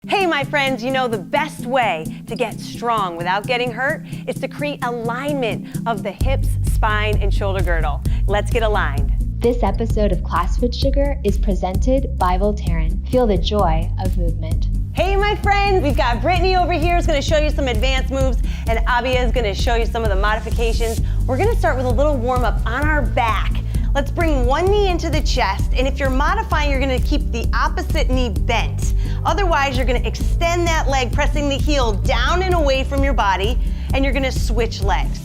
Hey my friends, you know the best way to get strong without getting hurt is to create alignment of the hips, spine, and shoulder girdle. Let's get aligned. This episode of Class with Sugar is presented by Voltaren. Feel the joy of movement. Hey my friends, we've got Brittany over here who's going to show you some advanced moves, and Abia is going to show you some of the modifications. We're going to start with a little warm up on our back. Let's bring one knee into the chest, and if you're modifying, you're gonna keep the opposite knee bent. Otherwise, you're gonna extend that leg, pressing the heel down and away from your body, and you're gonna switch legs.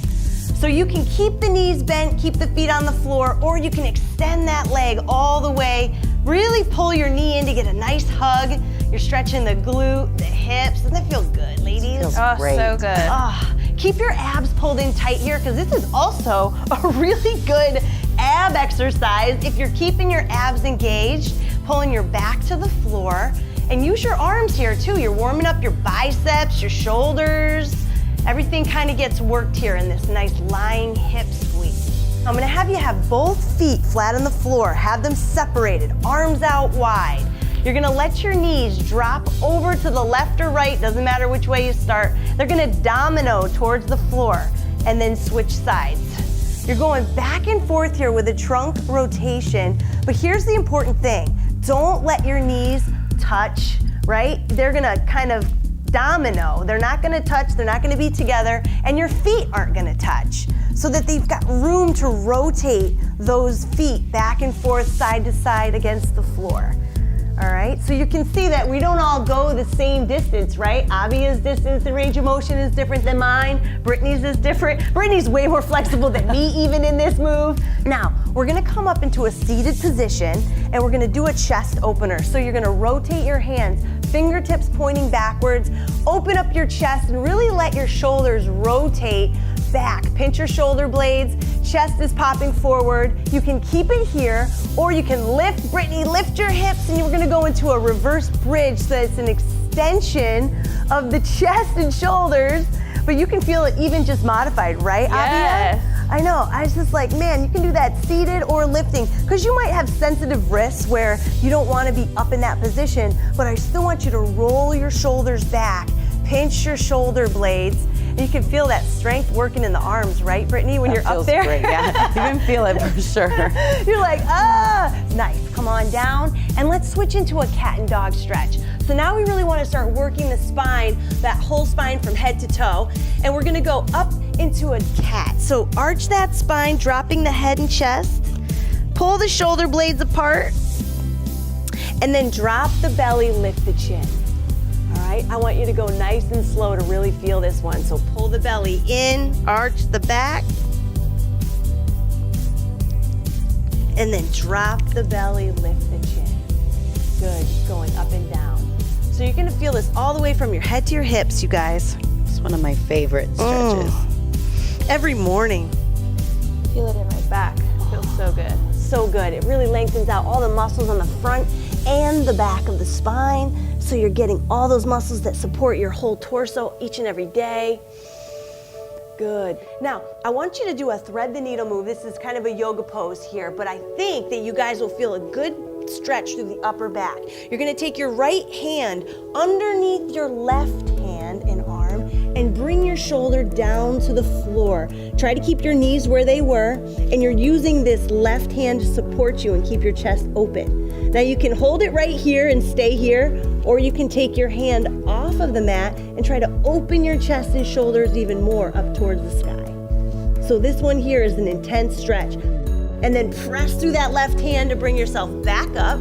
So you can keep the knees bent, keep the feet on the floor, or you can extend that leg all the way, really pull your knee in to get a nice hug. You're stretching the glute, the hips. Doesn't that feel good, ladies? Feels great. So good. Keep your abs pulled in tight here, because this is also a really good ab exercise. If you're keeping your abs engaged, pulling your back to the floor, and use your arms here too. You're warming up your biceps, your shoulders. Everything kind of gets worked here in this nice lying hip squeeze. I'm gonna have you have both feet flat on the floor, have them separated, arms out wide. You're gonna let your knees drop over to the left or right, doesn't matter which way you start. They're gonna domino towards the floor and then switch sides. You're going back and forth here with a trunk rotation, but here's the important thing. Don't let your knees touch, right? They're gonna kind of domino. They're not gonna touch, they're not gonna be together, and your feet aren't gonna touch, so that they've got room to rotate those feet back and forth, side to side against the floor. All right, so you can see that we don't all go the same distance, right? Abia's distance and range of motion is different than mine. Brittany's is different. Brittany's way more flexible than me even in this move. Now, we're gonna come up into a seated position and we're gonna do a chest opener. So you're gonna rotate your hands, fingertips pointing backwards, open up your chest and really let your shoulders rotate back. Pinch your shoulder blades, chest is popping forward. You can keep it here, or you can lift, Brittany, lift your hips, and you're gonna go into a reverse bridge so that it's an extension of the chest and shoulders, but you can feel it even just modified, right, Yes. Abia? I know, I was just like, man, you can do that seated or lifting, because you might have sensitive wrists where you don't wanna be up in that position, but I still want you to roll your shoulders back, pinch your shoulder blades, and you can feel that strength working in the arms, right, Brittany, when you're up there? Great, yeah. You can feel it for sure. You're like, nice. Come on down, and let's switch into a cat and dog stretch. So now we really want to start working the spine, that whole spine from head to toe, and we're gonna go up into a cat. So arch that spine, dropping the head and chest, pull the shoulder blades apart, and then drop the belly, lift the chin. All right, I want you to go nice and slow to really feel this one. So pull the belly in, arch the back, and then drop the belly, lift the chin. Good, going up and down. So you're gonna feel this all the way from your head to your hips, you guys. It's one of my favorite stretches. Every morning. Feel it in my back. Feels so good. So good, it really lengthens out all the muscles on the front and the back of the spine. So you're getting all those muscles that support your whole torso each and every day. Good. Now, I want you to do a thread the needle move. This is kind of a yoga pose here, but I think that you guys will feel a good stretch through the upper back. You're gonna take your right hand underneath your left hand and arm and bring your shoulder down to the floor. Try to keep your knees where they were, and you're using this left hand to support you and keep your chest open. Now you can hold it right here and stay here, or you can take your hand off of the mat and try to open your chest and shoulders even more up towards the sky. So this one here is an intense stretch. And then press through that left hand to bring yourself back up,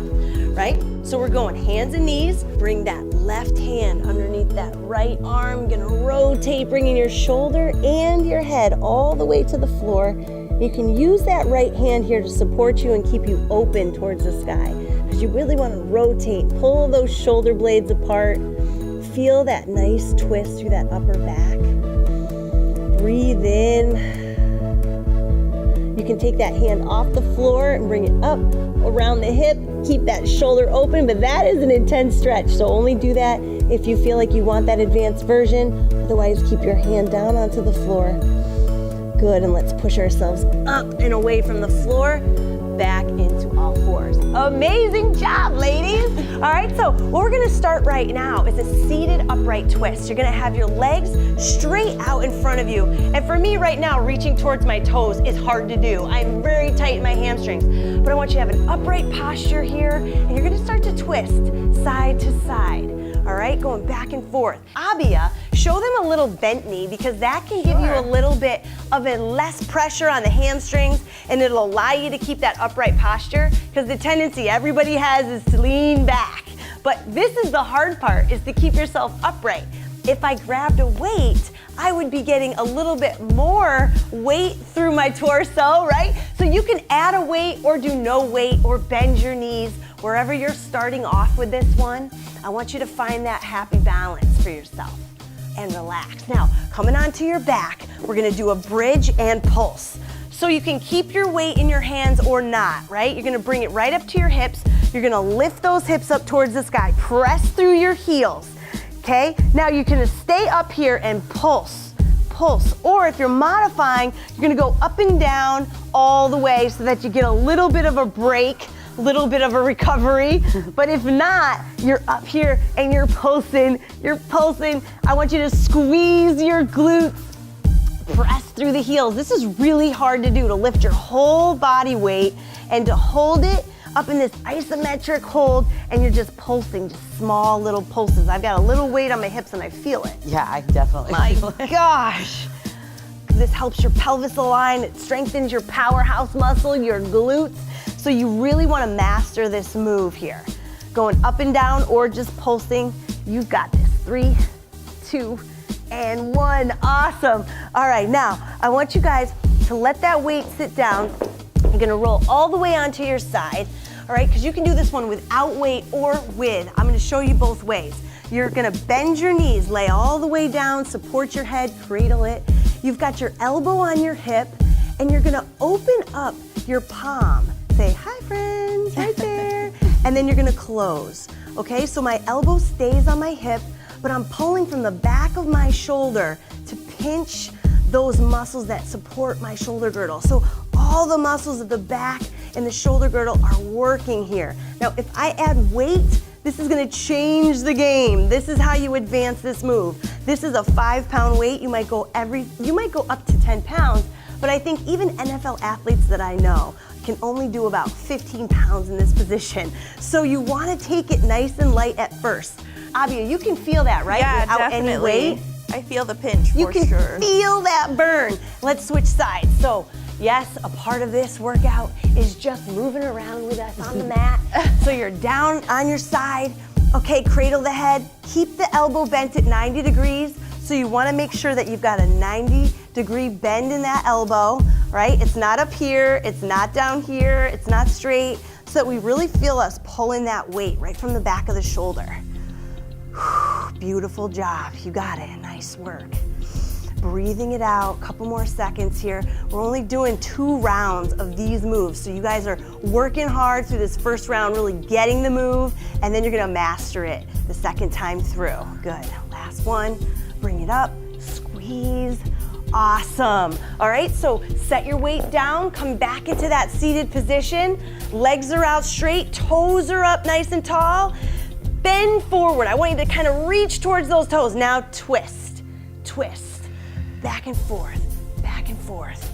right? So we're going hands and knees, bring that left hand underneath that right arm, gonna rotate, bringing your shoulder and your head all the way to the floor. You can use that right hand here to support you and keep you open towards the sky, because you really wanna rotate, pull those shoulder blades apart, feel that nice twist through that upper back. Breathe in. You can take that hand off the floor and bring it up around the hip. Keep that shoulder open, but that is an intense stretch, so only do that if you feel like you want that advanced version. Otherwise, keep your hand down onto the floor. Good, and let's push ourselves up and away from the floor, back into all fours. fours. Amazing job, ladies. All right, so what we're gonna start right now is a seated upright twist. You're gonna have your legs straight out in front of you. And for me right now, reaching towards my toes is hard to do. I'm very tight in my hamstrings. But I want you to have an upright posture here, and you're gonna start to twist side to side. All right, going back and forth. Abia, show them a little bent knee because that can give you a little bit of a less pressure on the hamstrings, and it'll allow you to keep that upright posture, because the tendency everybody has is to lean back. But this is the hard part, is to keep yourself upright. If I grabbed a weight, I would be getting a little bit more weight through my torso, right? So you can add a weight or do no weight or bend your knees. Wherever you're starting off with this one, I want you to find that happy balance for yourself and relax. Now, coming onto your back, we're gonna do a bridge and pulse. So you can keep your weight in your hands or not, right? You're gonna bring it right up to your hips. You're gonna lift those hips up towards the sky. Press through your heels, okay? Now you're gonna stay up here and pulse, pulse. Or if you're modifying, you're gonna go up and down all the way so that you get a little bit of a break, little bit of a recovery. But if not, you're up here and you're pulsing. I want you to squeeze your glutes, press through the heels. This is really hard to do, to lift your whole body weight and to hold it up in this isometric hold, and you're just pulsing, just small little pulses. I've got a little weight on my hips and I feel it. Yeah, I definitely My feel it. gosh. This helps your pelvis align, it strengthens your powerhouse muscle, your glutes. So you really want to master this move here. Going up and down or just pulsing, you've got this. 3, 2, and 1. Awesome. All right, now I want you guys to let that weight sit down. You're gonna roll all the way onto your side, all right? Because you can do this one without weight or with. I'm gonna show you both ways. You're gonna bend your knees, lay all the way down, support your head, cradle it. You've got your elbow on your hip, and you're gonna open up your palm. Say, hi friends, right there. And then you're gonna close, okay? So my elbow stays on my hip, but I'm pulling from the back of my shoulder to pinch those muscles that support my shoulder girdle. So all the muscles of the back and the shoulder girdle are working here. Now, if I add weight, this is gonna change the game. This is how you advance this move. This is a 5-pound weight. You might go up to 10 pounds, but I think even NFL athletes that I know can only do about 15 pounds in this position. So you wanna take it nice and light at first. Abia, you can feel that, right? Yeah, without definitely. any weight. I feel the pinch for You can sure. feel that burn. Let's switch sides. So yes, a part of this workout is just moving around with us on the mat. So you're down on your side. Okay, cradle the head. Keep the elbow bent at 90 degrees. So you wanna make sure that you've got a 90-degree bend in that elbow, right? It's not up here, it's not down here, it's not straight, so that we really feel us pulling that weight right from the back of the shoulder. Beautiful job, you got it, nice work. Breathing it out, couple more seconds here. We're only doing 2 rounds of these moves, so you guys are working hard through this first round, really getting the move, and then you're gonna master it the second time through. Good, last one, bring it up, squeeze. Awesome. All right, so set your weight down, come back into that seated position. Legs are out straight, toes are up nice and tall. Bend forward. I want you to kind of reach towards those toes. Now twist, twist, back and forth, back and forth.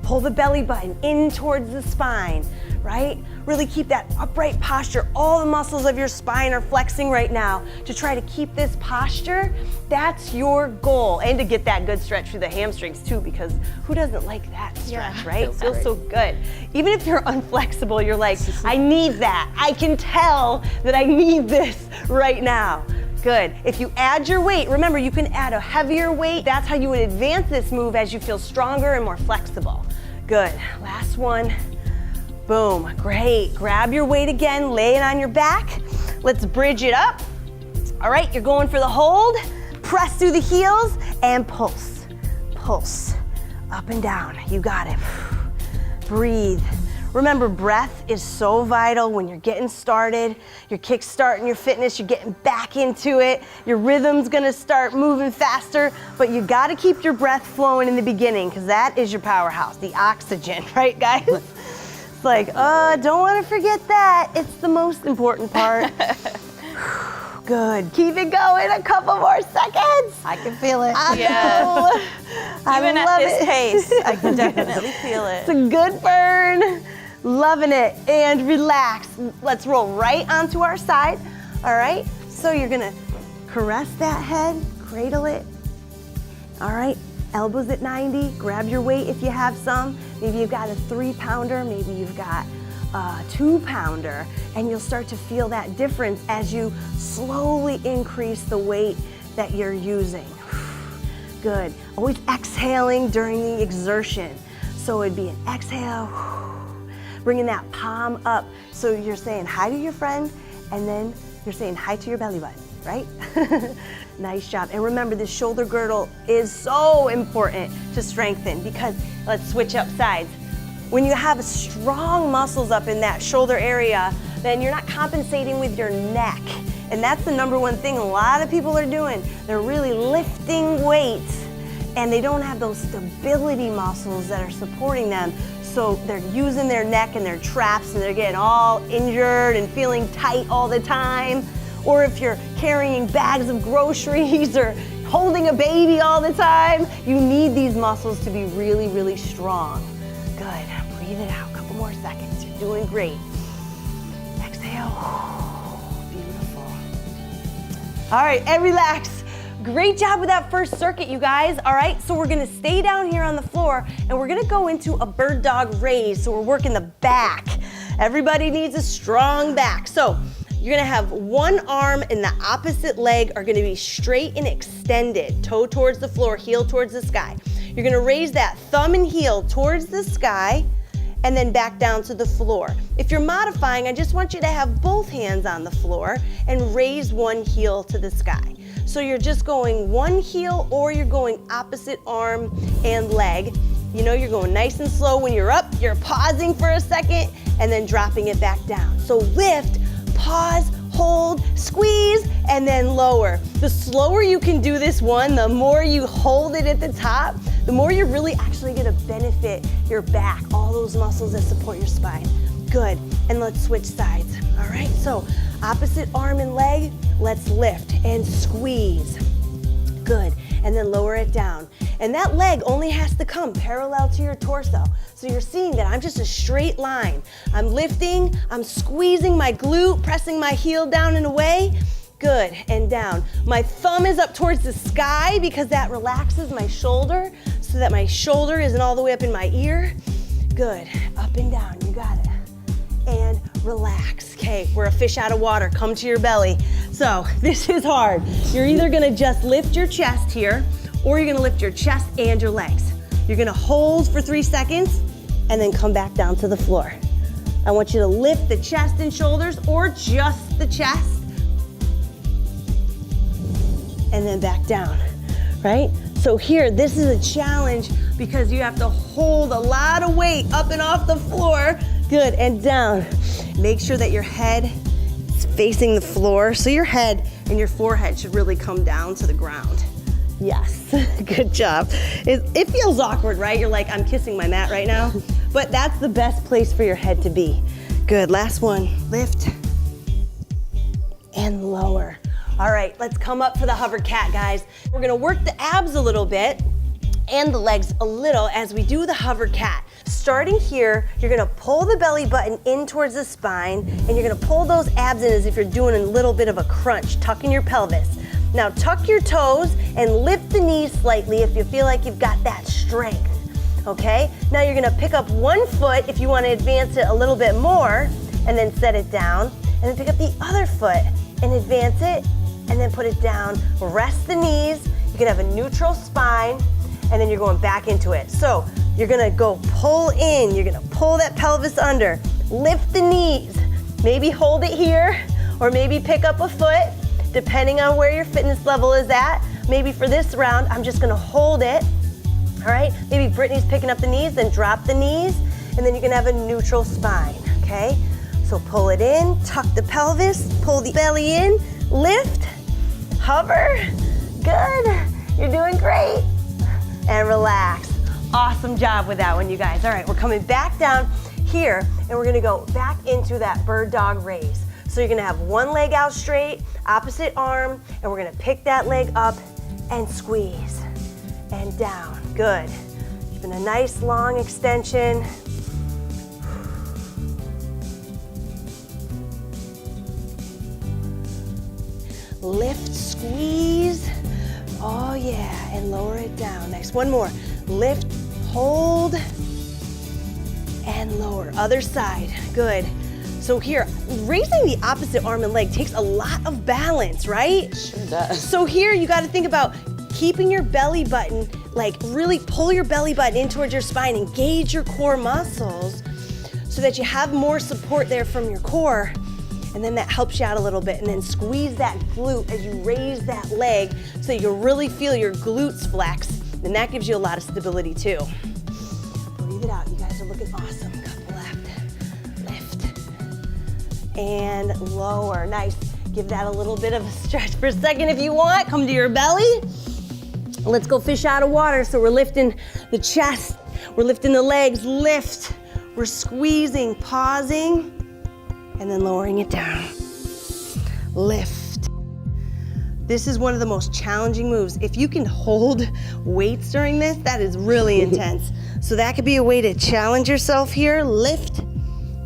Pull the belly button in towards the spine, right? Really keep that upright posture. All the muscles of your spine are flexing right now to try to keep this posture. That's your goal. And to get that good stretch through the hamstrings too, because who doesn't like that stretch, right? It feels so good. Even if you're unflexible, you're like, I need that. I can tell that I need this right now. Good. If you add your weight, remember you can add a heavier weight. That's how you would advance this move as you feel stronger and more flexible. Good. Last one. Boom. Great. Grab your weight again, lay it on your back. Let's bridge it up. All right, you're going for the hold. Press through the heels and pulse. Pulse. Up and down. You got it. Breathe. Remember, breath is so vital when you're getting started. You're kickstarting your fitness, you're getting back into it. Your rhythm's gonna start moving faster, but you gotta keep your breath flowing in the beginning because that is your powerhouse, the oxygen, right guys? It's like, don't want to forget that. It's the most important part. Good. Keep it going. A couple more seconds. I can feel it. Yes. I Even at love this it. pace, I can definitely feel it. It's a good burn. Loving it. And relax. Let's roll right onto our side. All right. So you're going to caress that head, cradle it. All right. Elbows at 90. Grab your weight if you have some. Maybe you've got a 3-pounder. Maybe you've got a 2-pounder. And you'll start to feel that difference as you slowly increase the weight that you're using. Good. Always exhaling during the exertion. So it'd be an exhale, bringing that palm up. So you're saying hi to your friend, and then you're saying hi to your belly button, right? Nice job. And remember, this shoulder girdle is so important to strengthen because let's switch up sides. When you have strong muscles up in that shoulder area, then you're not compensating with your neck. And that's the number one thing a lot of people are doing. They're really lifting weights and they don't have those stability muscles that are supporting them. So they're using their neck and their traps and they're getting all injured and feeling tight all the time. Or if you're carrying bags of groceries or holding a baby all the time, you need these muscles to be really, really strong. Good. Breathe it out. A couple more seconds. You're doing great. Exhale. Beautiful. All right, and relax. Great job with that first circuit, you guys. All right, so we're gonna stay down here on the floor and we're gonna go into a bird dog raise. So we're working the back. Everybody needs a strong back. So you're gonna have one arm and the opposite leg are gonna be straight and extended, toe towards the floor, heel towards the sky. You're gonna raise that thumb and heel towards the sky and then back down to the floor. If you're modifying, I just want you to have both hands on the floor and raise one heel to the sky. So you're just going one heel or you're going opposite arm and leg. You know, you're going nice and slow. When you're up, you're pausing for a second and then dropping it back down. So lift, pause, hold, squeeze, and then lower. The slower you can do this one, the more you hold it at the top, the more you're really actually gonna benefit your back, all those muscles that support your spine. Good, and let's switch sides. All right, so opposite arm and leg, let's lift and squeeze. Good, and then lower it down. And that leg only has to come parallel to your torso. So you're seeing that I'm just a straight line. I'm lifting, I'm squeezing my glute, pressing my heel down and away. Good, and down. My thumb is up towards the sky because that relaxes my shoulder so that my shoulder isn't all the way up in my ear. Good, up and down, you got it. And relax. Okay, we're a fish out of water. Come to your belly. So this is hard. You're either gonna just lift your chest here or you're gonna lift your chest and your legs. You're gonna hold for 3 seconds and then come back down to the floor. I want you to lift the chest and shoulders or just the chest and then back down, right? So here, this is a challenge because you have to hold a lot of weight up and off the floor. Good, and down. Make sure that your head is facing the floor. So your head and your forehead should really come down to the ground. Yes, good job. It feels awkward, right? You're like, I'm kissing my mat right now. But that's the best place for your head to be. Good, last one. Lift and lower. All right, let's come up for the hover cat, guys. We're gonna work the abs a little bit and the legs a little as we do the hover cat. Starting here, you're gonna pull the belly button in towards the spine and you're gonna pull those abs in as if you're doing a little bit of a crunch, tucking your pelvis. Now tuck your toes and lift the knees slightly if you feel like you've got that strength, okay? Now you're gonna pick up one foot if you wanna advance it a little bit more and then set it down, and then pick up the other foot and advance it and then put it down. Rest the knees, you can have a neutral spine, and then you're going back into it. So you're gonna go pull in, you're gonna pull that pelvis under, lift the knees, maybe hold it here, or maybe pick up a foot, depending on where your fitness level is at. Maybe for this round, I'm just gonna hold it, all right? Maybe Brittany's picking up the knees, then drop the knees, and then you can have a neutral spine, okay? So pull it in, tuck the pelvis, pull the belly in, lift, hover, good, you're doing great. And relax. Awesome job with that one, you guys. All right, we're coming back down. here, and we're gonna go back into that bird dog raise. So you're gonna have one leg out straight, opposite arm, and we're gonna pick that leg up and squeeze and down. Good. Keeping a nice long extension. Lift, squeeze. Oh yeah, and lower it down. Next, one more. Lift, hold, and lower. Other side, good. So here, raising the opposite arm and leg takes a lot of balance, right? Sure does. So here you gotta think about keeping your belly button, like really pull your belly button in towards your spine, engage your core muscles so that you have more support there from your core. And then that helps you out a little bit. And then squeeze that glute as you raise that leg so you really feel your glutes flex. And that gives you a lot of stability too. Breathe it out. You guys are looking awesome. Cup left, lift, and lower. Nice. Give that a little bit of a stretch for a second if you want. Come to your belly. Let's go fish out of water. So we're lifting the chest. We're lifting the legs. Lift. We're squeezing, pausing, and then lowering it down. Lift. This is one of the most challenging moves. If you can hold weights during this, that is really intense. So that could be a way to challenge yourself here. Lift,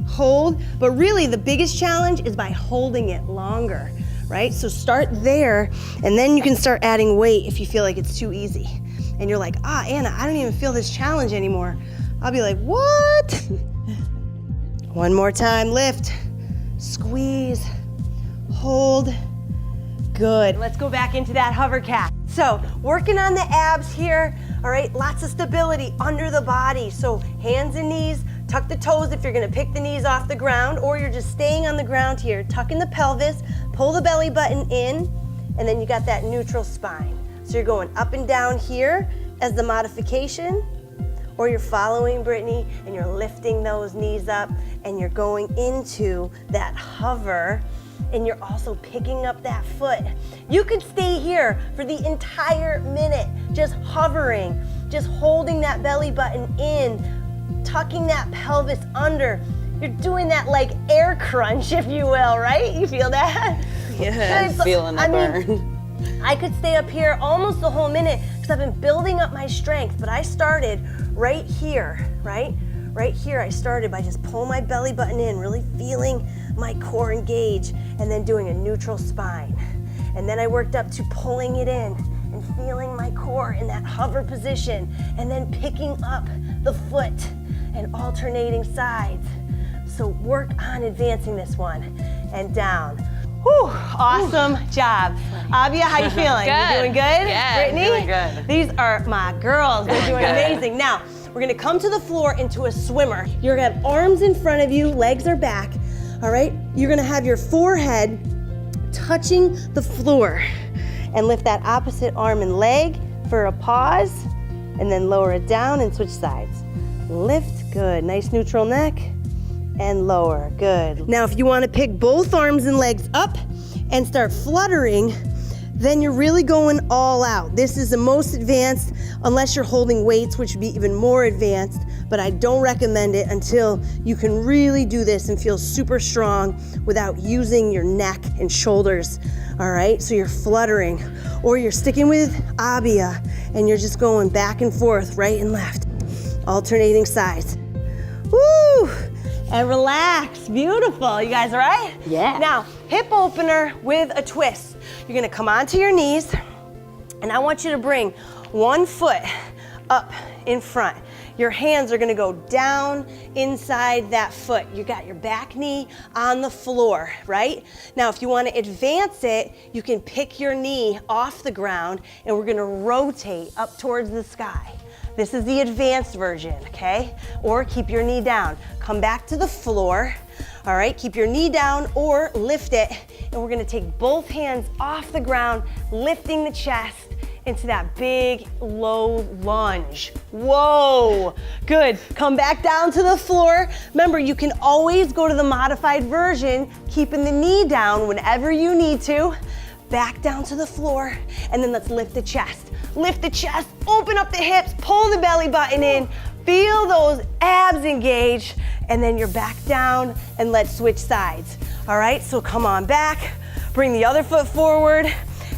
hold, but really the biggest challenge is by holding it longer, right? So start there, and then you can start adding weight if you feel like it's too easy. And you're like, Anna, I don't even feel this challenge anymore. I'll be like, what? One more time, lift. Squeeze, hold, good. Let's go back into that hover cat. So working on the abs here, all right, lots of stability under the body. So hands and knees, tuck the toes if you're gonna pick the knees off the ground, or you're just staying on the ground here. Tuck in the pelvis, pull the belly button in, and then you got that neutral spine. So you're going up and down here as the modification, or you're following Brittany and you're lifting those knees up and you're going into that hover and you're also picking up that foot. You could stay here for the entire minute, just hovering, just holding that belly button in, tucking that pelvis under. You're doing that like air crunch, if you will, right? You feel that? Yeah, I'm feeling the burn. I could stay up here almost the whole minute because I've been building up my strength, but I started right here, right? Right here, I started by just pulling my belly button in, really feeling my core engage, and then doing a neutral spine. And then I worked up to pulling it in and feeling my core in that hover position, and then picking up the foot and alternating sides. So work on advancing this one, and down. Whew, awesome job. Abia, how you feeling? Good. You doing good? Yeah, Brittany? doing good. These are my girls. They're doing good. amazing. Now, we're gonna come to the floor into a swimmer. You're gonna have arms in front of you, legs are back, all right? You're gonna have your forehead touching the floor and lift that opposite arm and leg for a pause, and then lower it down and switch sides. Lift, good, nice neutral neck, and lower, good. Now, if you wanna pick both arms and legs up and start fluttering, then you're really going all out. This is the most advanced, unless you're holding weights, which would be even more advanced, but I don't recommend it until you can really do this and feel super strong without using your neck and shoulders, all right? So you're fluttering, or you're sticking with Abia, and you're just going back and forth, right and left, alternating sides. Woo! And relax, beautiful. You guys all right? Yeah. Now, hip opener with a twist. You're gonna come onto your knees, and I want you to bring one foot up in front. Your hands are gonna go down inside that foot. You got your back knee on the floor, right? Now, if you wanna advance it, you can pick your knee off the ground, and we're gonna rotate up towards the sky. This is the advanced version, okay? Or keep your knee down. Come back to the floor, all right? Keep your knee down or lift it, and we're gonna take both hands off the ground, lifting the chest into that big, low lunge. Whoa, good. Come back down to the floor. Remember, you can always go to the modified version, keeping the knee down whenever you need to. Back down to the floor, and then let's lift the chest. Lift the chest, open up the hips, pull the belly button in, Feel those abs engage, and then you're back down, and let's switch sides. All right, so come on back, bring the other foot forward,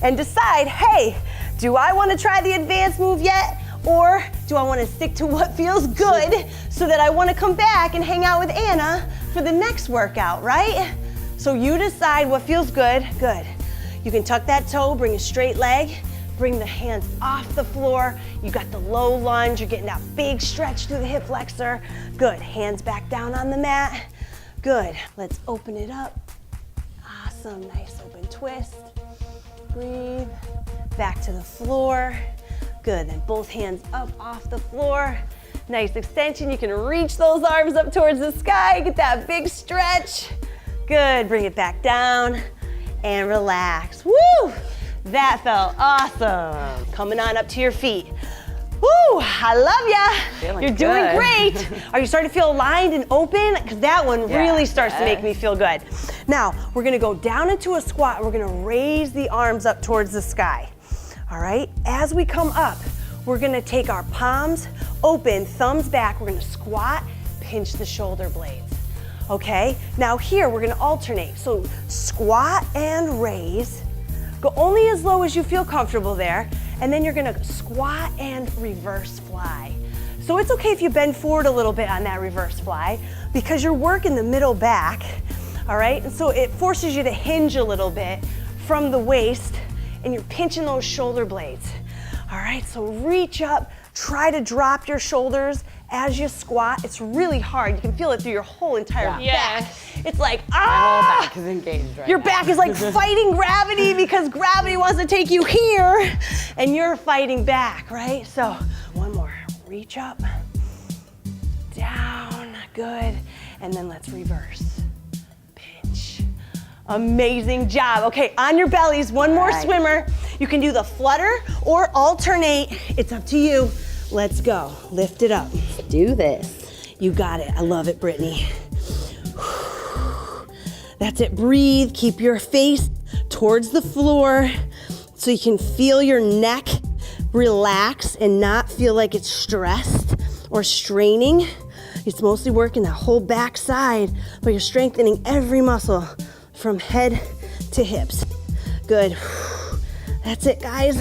and decide, hey, do I want to try the advanced move yet? Or do I want to stick to what feels good so that I want to come back and hang out with Anna for the next workout, right? So you decide what feels good. Good. You can tuck that toe, bring a straight leg, bring the hands off the floor. You got the low lunge, you're getting that big stretch through the hip flexor. Good, hands back down on the mat. Good, let's open it up. Awesome, nice open twist. Breathe, back to the floor. Good, then both hands up off the floor. Nice extension, you can reach those arms up towards the sky, get that big stretch. Good, bring it back down and relax. Woo! That felt awesome. Coming on up to your feet. Woo, I love ya. Feeling You're doing good. great. Are you starting to feel aligned and open? Because that one really starts to make me feel good. Now, we're gonna go down into a squat. We're gonna raise the arms up towards the sky. All right, as we come up, we're gonna take our palms open, thumbs back. We're gonna squat, pinch the shoulder blades. Okay, now here we're gonna alternate. So squat and raise. Go only as low as you feel comfortable there, and then you're gonna squat and reverse fly. So it's okay if you bend forward a little bit on that reverse fly because you're working the middle back, all right? And so it forces you to hinge a little bit from the waist, and you're pinching those shoulder blades. All right, so reach up, try to drop your shoulders as you squat. It's really hard. You can feel it through your whole entire back. It's like, My whole back is engaged right your now. back is like fighting gravity because gravity wants to take you here and you're fighting back, right? So one more, reach up, down, good. And then let's reverse, pinch. Amazing job. Okay, on your bellies, one more swimmer. You can do the flutter or alternate. It's up to you. Let's go, lift it up. Do this. You got it, I love it, Brittany. That's it, breathe, keep your face towards the floor so you can feel your neck relax and not feel like it's stressed or straining. It's mostly working that whole back side, but you're strengthening every muscle from head to hips. Good. That's it, guys.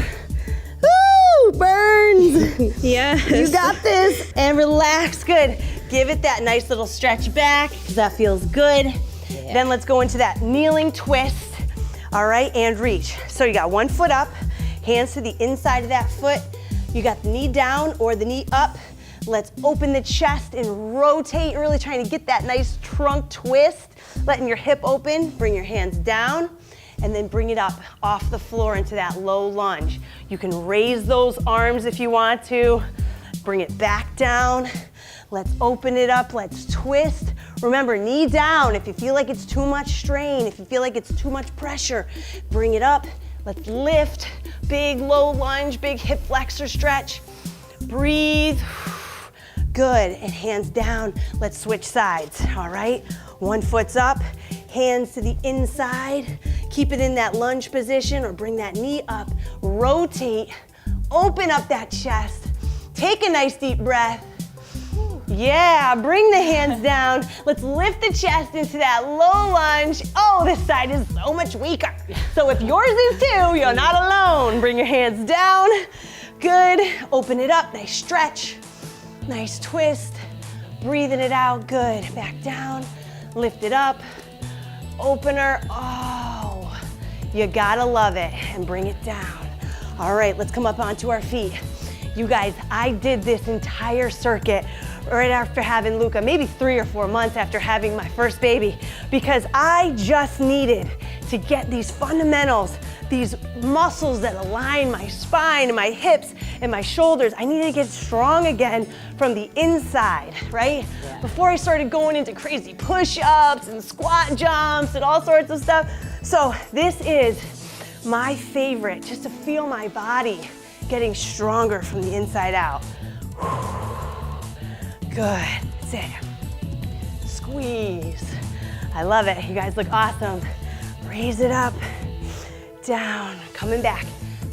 Woo! Burns! Yes. You got this. And relax. Good. Give it that nice little stretch back because that feels good. Yeah. Then let's go into that kneeling twist. All right, and reach. So you got one foot up, hands to the inside of that foot. You got the knee down or the knee up. Let's open the chest and rotate, really trying to get that nice trunk twist, letting your hip open. Bring your hands down and then bring it up off the floor into that low lunge. You can raise those arms if you want to. Bring it back down. Let's open it up, let's twist. Remember, knee down. If you feel like it's too much strain, if you feel like it's too much pressure, bring it up. Let's lift, big low lunge, big hip flexor stretch. Breathe. Good, and hands down. Let's switch sides, all right? One foot's up, hands to the inside. Keep it in that lunge position or bring that knee up. Rotate, open up that chest. Take a nice deep breath. Yeah, bring the hands down. Let's lift the chest into that low lunge. Oh, this side is so much weaker. So if yours is too, you're not alone. Bring your hands down. Good, open it up, nice stretch. Nice twist, breathing it out, good. Back down, lift it up, opener. Oh, you gotta love it, and bring it down. All right, let's come up onto our feet. You guys, I did this entire circuit right after having Luca, maybe 3 or 4 months after having my first baby, because I just needed to get these fundamentals, these muscles that align my spine and my hips and my shoulders. I needed to get strong again from the inside, right? Yeah. Before I started going into crazy push-ups and squat jumps and all sorts of stuff. So this is my favorite, just to feel my body getting stronger from the inside out. Good, that's it. Squeeze. I love it, you guys look awesome. Raise it up, down, coming back.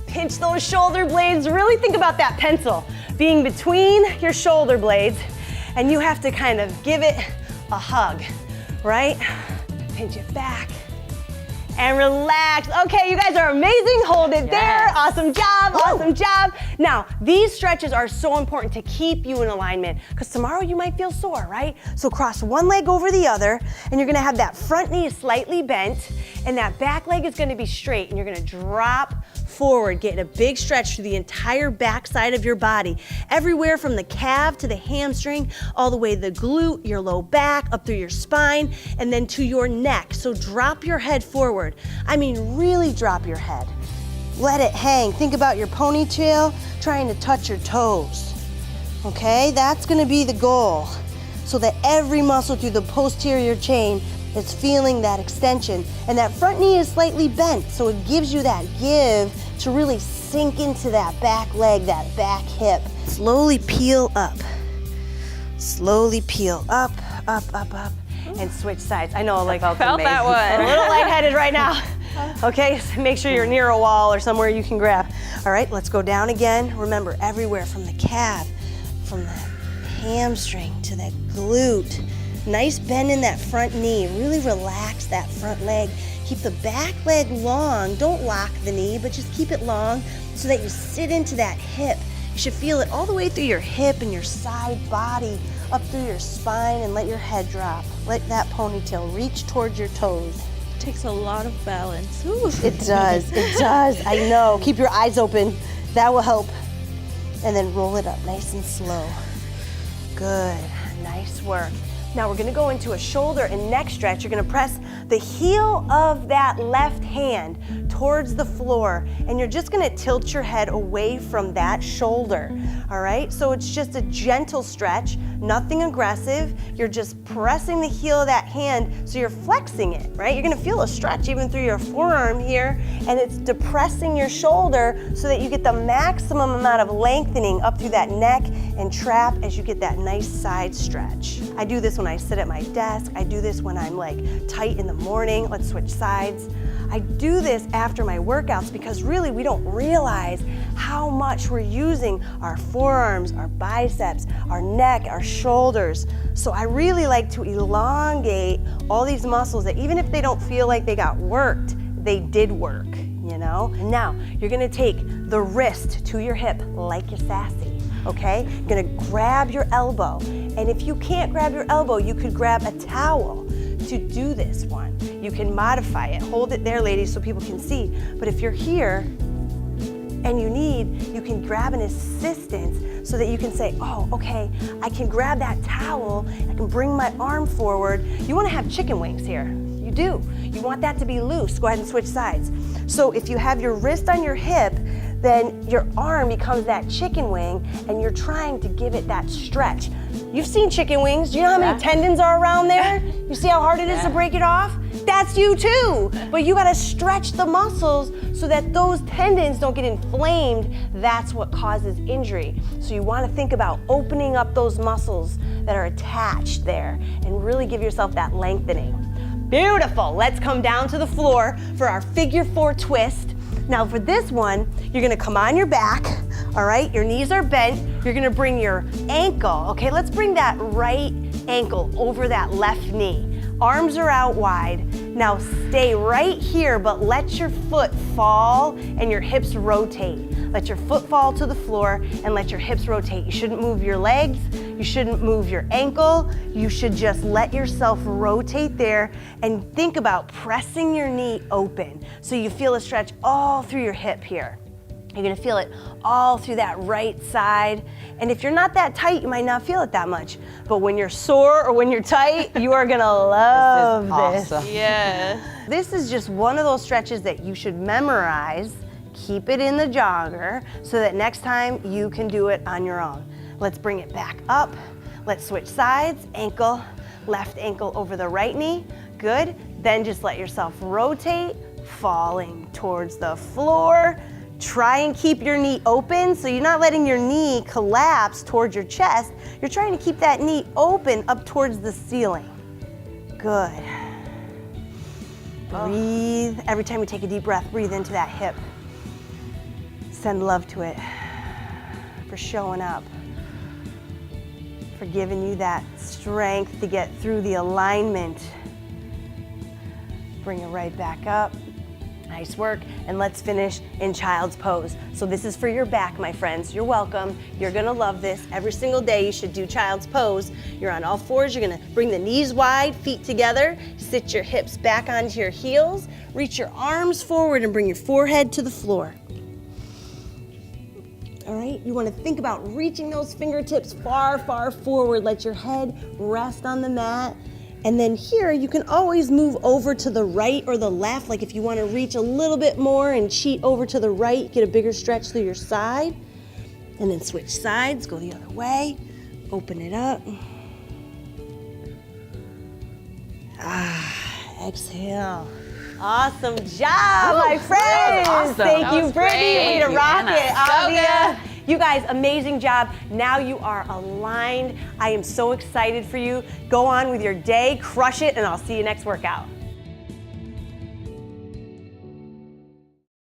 Pinch those shoulder blades, really think about that pencil. being between your shoulder blades, and you have to kind of give it a hug, right? Pinch it back and relax. Okay, you guys are amazing. Hold it there. Awesome job, awesome job. Now, these stretches are so important to keep you in alignment because tomorrow you might feel sore, right? So cross one leg over the other, and you're gonna have that front knee slightly bent, and that back leg is gonna be straight, and you're gonna drop forward, getting a big stretch through the entire back side of your body, everywhere from the calf to the hamstring, all the way to the glute, your low back, up through your spine, and then to your neck. So drop your head forward. I mean, really drop your head. Let it hang. Think about your ponytail trying to touch your toes. Okay, that's gonna be the goal, so that every muscle through the posterior chain is feeling that extension. And that front knee is slightly bent, so it gives you that give to really sink into that back leg, that back hip. Slowly peel up. Slowly peel up, up, up, up, and switch sides. I know, like, Felt that one. I'm a little lightheaded right now. Okay, so make sure you're near a wall or somewhere you can grab. All right, let's go down again. Remember, everywhere from the calf, from the hamstring to that glute. Nice bend in that front knee. Really relax that front leg. Keep the back leg long. Don't lock the knee, but just keep it long so that you sit into that hip. You should feel it all the way through your hip and your side body, up through your spine, and let your head drop. Let that ponytail reach towards your toes. Takes a lot of balance. Ooh. It does, it does. I know. Keep your eyes open. That will help. And then roll it up nice and slow. Good, nice work. Now we're gonna go into a shoulder and neck stretch. You're gonna press the heel of that left hand towards the floor, and you're just gonna tilt your head away from that shoulder, all right? So it's just a gentle stretch, nothing aggressive. You're just pressing the heel of that hand, so you're flexing it, right? You're gonna feel a stretch even through your forearm here, and it's depressing your shoulder so that you get the maximum amount of lengthening up through that neck and trap as you get that nice side stretch. I do this when I sit at my desk. I do this when I'm like tight in the morning. Let's switch sides. I do this after my workouts because really we don't realize how much we're using our forearms, our biceps, our neck, our shoulders. So I really like to elongate all these muscles that even if they don't feel like they got worked, they did work, you know? Now, you're gonna take the wrist to your hip like you're sassy. Okay? You're gonna grab your elbow. And if you can't grab your elbow, you could grab a towel to do this one. You can modify it. Hold it there, ladies, so people can see. But if you're here and you can grab an assistance so that you can say, oh, okay, I can grab that towel, I can bring my arm forward. You wanna have chicken wings here. You do. You want that to be loose. Go ahead and switch sides. So if you have your wrist on your hip, then your arm becomes that chicken wing and you're trying to give it that stretch. You've seen chicken wings. Do you know how many tendons are around there? You see how hard it is to break it off? That's you too. But you gotta stretch the muscles so that those tendons don't get inflamed. That's what causes injury. So you wanna think about opening up those muscles that are attached there and really give yourself that lengthening. Beautiful. Let's come down to the floor for our figure 4 twist. Now for this one, you're gonna come on your back, all right? Your knees are bent. You're gonna bring your ankle, okay? Let's bring that right ankle over that left knee. Arms are out wide. Now stay right here, but let your foot fall and your hips rotate. Let your foot fall to the floor and let your hips rotate. You shouldn't move your legs. You shouldn't move your ankle. You should just let yourself rotate there and think about pressing your knee open so you feel a stretch all through your hip here. You're gonna feel it all through that right side. And if you're not that tight, you might not feel it that much. But when you're sore or when you're tight, you are gonna love this. Awesome. Yeah. This is just one of those stretches that you should memorize, keep it in the jogger, so that next time you can do it on your own. Let's bring it back up. Let's switch sides, ankle, left ankle over the right knee. Good. Then just let yourself rotate, falling towards the floor. Try and keep your knee open, so you're not letting your knee collapse towards your chest. You're trying to keep that knee open up towards the ceiling. Good. Breathe. Every time we take a deep breath, breathe into that hip. Send love to it. for showing up, for giving you that strength to get through the alignment. Bring it right back up. Nice work, and let's finish in child's pose. So this is for your back, my friends. You're welcome. You're gonna love this. Every single day you should do child's pose. You're on all fours. You're gonna bring the knees wide, feet together, sit your hips back onto your heels, reach your arms forward and bring your forehead to the floor. All right, you wanna think about reaching those fingertips far, far forward. Let your head rest on the mat. And then here, you can always move over to the right or the left. Like if you want to reach a little bit more and cheat over to the right, get a bigger stretch through your side. And then switch sides, go the other way. Open it up. Exhale. Awesome job, my friends. awesome. Thank That you, was Brittany. great. Way to rock Anna. it. So Avia. You guys, amazing job. Now you are aligned. I am so excited for you. Go on with your day, crush it, and I'll see you next workout.